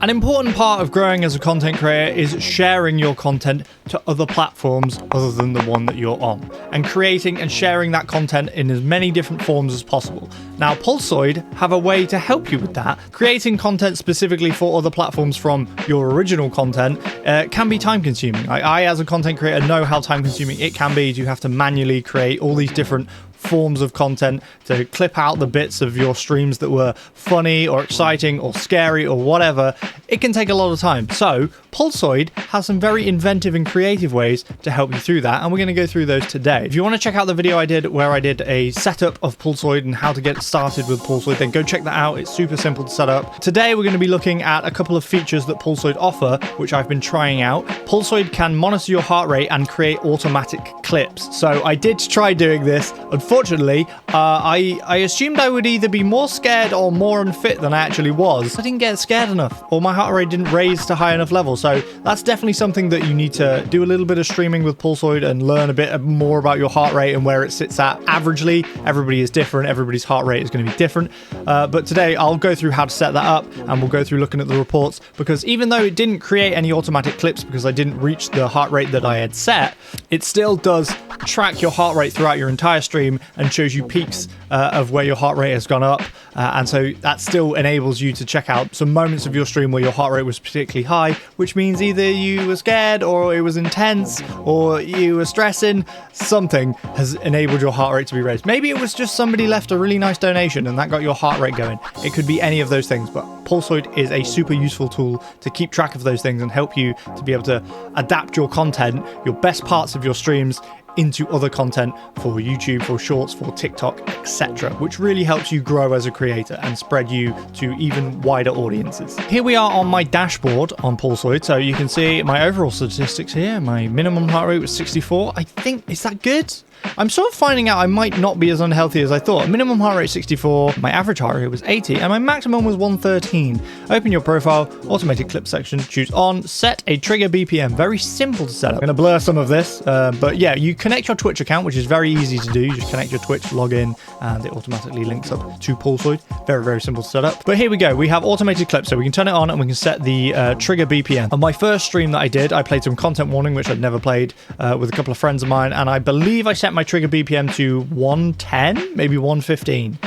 An important part of growing as a content creator is sharing your content to other platforms other than the one that you're on, and creating and sharing that content in as many different forms as possible. Now, Pulsoid have a way to help you with that. Creating content specifically for other platforms from your original content can be time consuming. I, as a content creator, know how time consuming it can be. You have to manually create all these different forms of content to clip out the bits of your streams that were funny or exciting or scary or whatever. It can take a lot of time. So Pulsoid has some very inventive and creative ways to help you through that, and we're going to go through those today. If you want to check out the video I did where I did a setup of Pulsoid and how to get started with Pulsoid, then go check that out. It's super simple to set up. Today we're going to be looking at a couple of features that Pulsoid offer, which I've been trying out. Pulsoid can monitor your heart rate and create automatic clips. So I did try doing this. Unfortunately, I assumed I would either be more scared or more unfit than I actually was. I didn't get scared enough, or my heart rate didn't raise to high enough levels. So that's definitely something that you need to do a little bit of streaming with Pulsoid and learn a bit more about your heart rate and where it sits at averagely. Everybody is different. Everybody's heart rate is going to be different. But today I'll go through how to set that up, and we'll go through looking at the reports, because even though it didn't create any automatic clips because I didn't reach the heart rate that I had set, it still does track your heart rate throughout your entire stream and shows you peaks of where your heart rate has gone up, and so that still enables you to check out some moments of your stream where your heart rate was particularly high, which means either you were scared or it was intense or you were stressing. Something has enabled your heart rate to be raised. Maybe it was just somebody left a really nice donation and that got your heart rate going. It could be any of those things, but Pulsoid is a super useful tool to keep track of those things and help you to be able to adapt your content, your best parts of your streams, into other content for YouTube, for Shorts, for TikTok, etc., which really helps you grow as a creator and spread you to even wider audiences. Here we are on my dashboard on Pulsoid, so you can see my overall statistics here. My minimum heart rate was 64. I think, is that good? I'm sort of finding out I might not be as unhealthy as I thought. Minimum heart rate 64, my average heart rate was 80, and my maximum was 113. Open your profile, automated clip section, choose on, set a trigger BPM. Very simple to set up. I'm going to blur some of this, but yeah, you connect your Twitch account, which is very easy to do. You just connect your Twitch, log in, and it automatically links up to Pulsoid. Very, very simple to set up. But here we go. We have automated clips, so we can turn it on and we can set the trigger BPM. On my first stream that I did, I played some content warning, which I'd never played, with a couple of friends of mine, and I believe I set my trigger BPM to 110, maybe 115.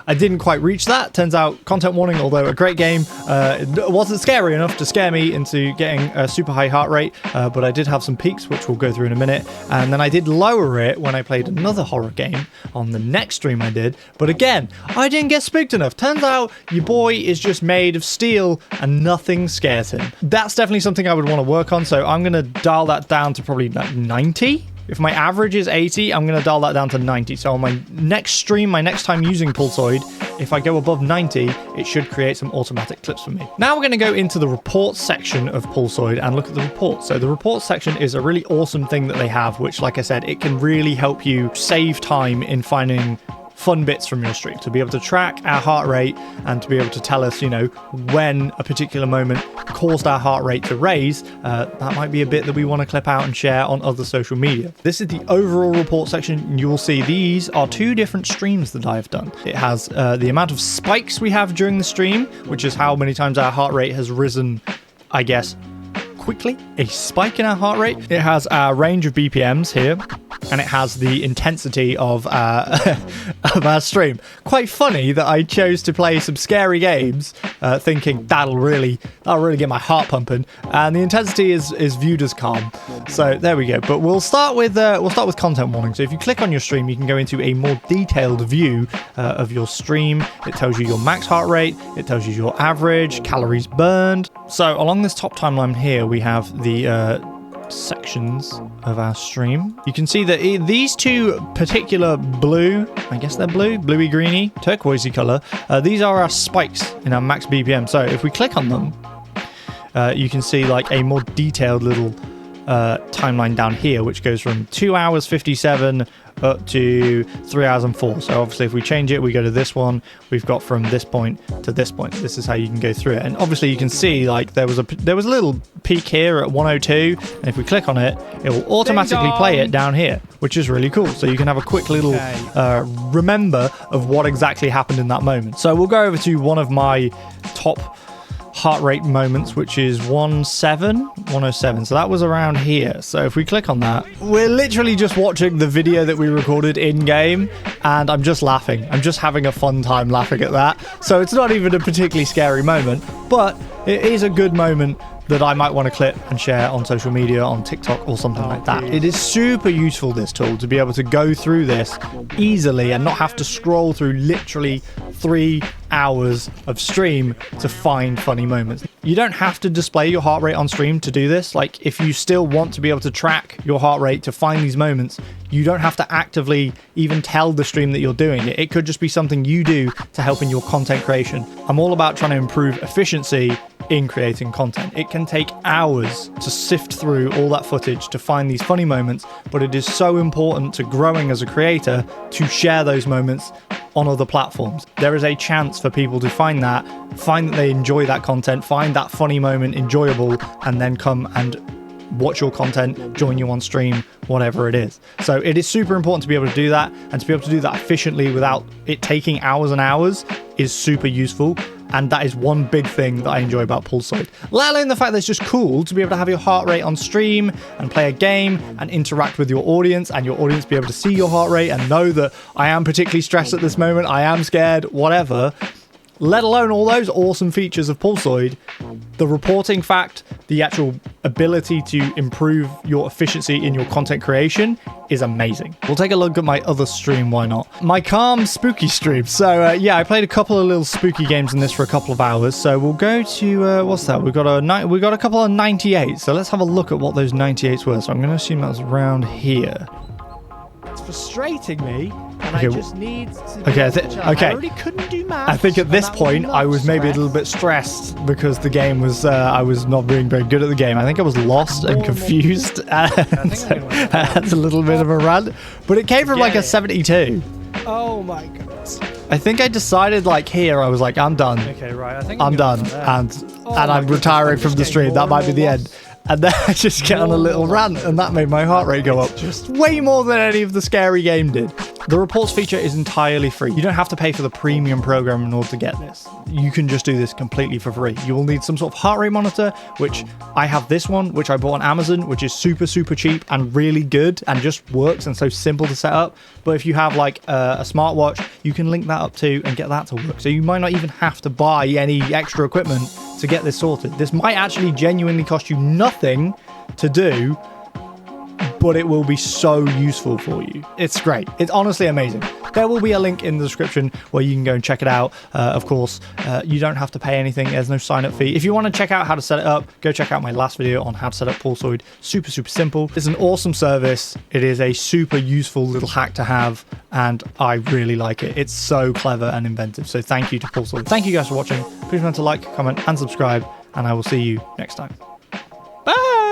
I didn't quite reach that. Turns out content warning, although a great game, it wasn't scary enough to scare me into getting a super high heart rate, but I did have some peaks, which we'll go through in a minute. And then I did lower it when I played another horror game on the next stream I did, but again, I didn't get spooked enough. Turns out your boy is just made of steel and nothing scares him. That's definitely something I would want to work on, so I'm going to dial that down to probably like 90. If my average is 80, I'm going to dial that down to 90. So on my next stream, my next time using Pulsoid, if I go above 90, it should create some automatic clips for me. Now we're going to go into the reports section of Pulsoid and look at the reports. So the reports section is a really awesome thing that they have, which, like I said, it can really help you save time in finding fun bits from your stream, to be able to track our heart rate and to be able to tell us, you know, when a particular moment caused our heart rate to raise. That might be a bit that we want to clip out and share on other social media. This is the overall report section, and you will see these are two different streams that I've done. It has the amount of spikes we have during the stream, which is how many times our heart rate has risen, I guess, quickly. A spike in our heart rate. It has our range of BPMs here, and it has the intensity of of our stream. Quite funny that I chose to play some scary games, thinking that'll really get my heart pumping, and the intensity is viewed as calm. So there we go. But we'll start with content warning. So if you click on your stream, you can go into a more detailed view of your stream. It tells you your max heart rate. It tells you your average, calories burned. So along this top timeline here, we have the sections of our stream. You can see that these two particular blue, I guess they're blue, bluey greeny, turquoisey color, these are our spikes in our max BPM. So if we click on them, you can see like a more detailed little timeline down here, which goes from 2 hours 57 up to 3 hours and 4. So obviously if we change it, we go to this one, we've got from this point to this point. This is how you can go through it, and obviously you can see like there was a little peak here at 102, and if we click on it, it will automatically play it down here, which is really cool. So you can have a quick little remember of what exactly happened in that moment. So we'll go over to one of my top heart rate moments, which is 107. So that was around here. So if we click on that, we're literally just watching the video that we recorded in game, and I'm just laughing. I'm just having a fun time laughing at that. So it's not even a particularly scary moment, but it is a good moment that I might want to clip and share on social media, on TikTok or something like that. It is super useful, this tool, to be able to go through this easily and not have to scroll through literally 3 hours of stream to find funny moments. You don't have to display your heart rate on stream to do this. Like, if you still want to be able to track your heart rate to find these moments, you don't have to actively even tell the stream that you're doing it. It could just be something you do to help in your content creation. I'm all about trying to improve efficiency in creating content. It can take hours to sift through all that footage to find these funny moments, but it is so important to growing as a creator to share those moments on other platforms. There is a chance for people to find that they enjoy that content, find that funny moment enjoyable, and then come and watch your content, join you on stream, whatever it is. So it is super important to be able to do that, and to be able to do that efficiently without it taking hours and hours is super useful. And that is one big thing that I enjoy about Pulsoid. Let alone the fact that it's just cool to be able to have your heart rate on stream and play a game and interact with your audience, and your audience be able to see your heart rate and know that I am particularly stressed at this moment, I am scared, whatever. Let alone all those awesome features of Pulsoid, the reporting fact, the actual ability to improve your efficiency in your content creation is amazing. We'll take a look at my other stream, why not? My calm, spooky stream. So yeah, I played a couple of little spooky games in this for a couple of hours. So we'll go to, what's that? We got a couple of 98s. So let's have a look at what those 98s were. So I'm going to assume that was around here. It's frustrating me. And okay, I just need to I already couldn't do maths. I think at this point I was maybe a little bit stressed because the game was I was not being very good at the game. I think I was lost and confused, and so that's a little bit of a rant. But it came from like a 72. Oh my goodness. I think I decided like here I was like, I'm done. Okay, right. I think I'm done, and I'm retiring from the stream. That might be the end. And then I just get on a little rant, and that made my heart rate go up just way more than any of the scary game did. The reports feature is entirely free. You don't have to pay for the premium program in order to get this. You can just do this completely for free. You will need some sort of heart rate monitor, which I have this one, which I bought on Amazon, which is super, super cheap and really good and just works and so simple to set up. But if you have like a smartwatch, you can link that up too and get that to work. So you might not even have to buy any extra equipment to get this sorted. This might actually genuinely cost you nothing to do, but it will be so useful for you. It's great. It's honestly amazing. There will be a link in the description where you can go and check it out. Of course, you don't have to pay anything. There's no sign-up fee. If you want to check out how to set it up, go check out my last video on how to set up Pulsoid. Super, super simple. It's an awesome service. It is a super useful little hack to have, and I really like it. It's so clever and inventive. So thank you to Pulsoid. Thank you guys for watching. Please remember to like, comment, and subscribe, and I will see you next time. Bye!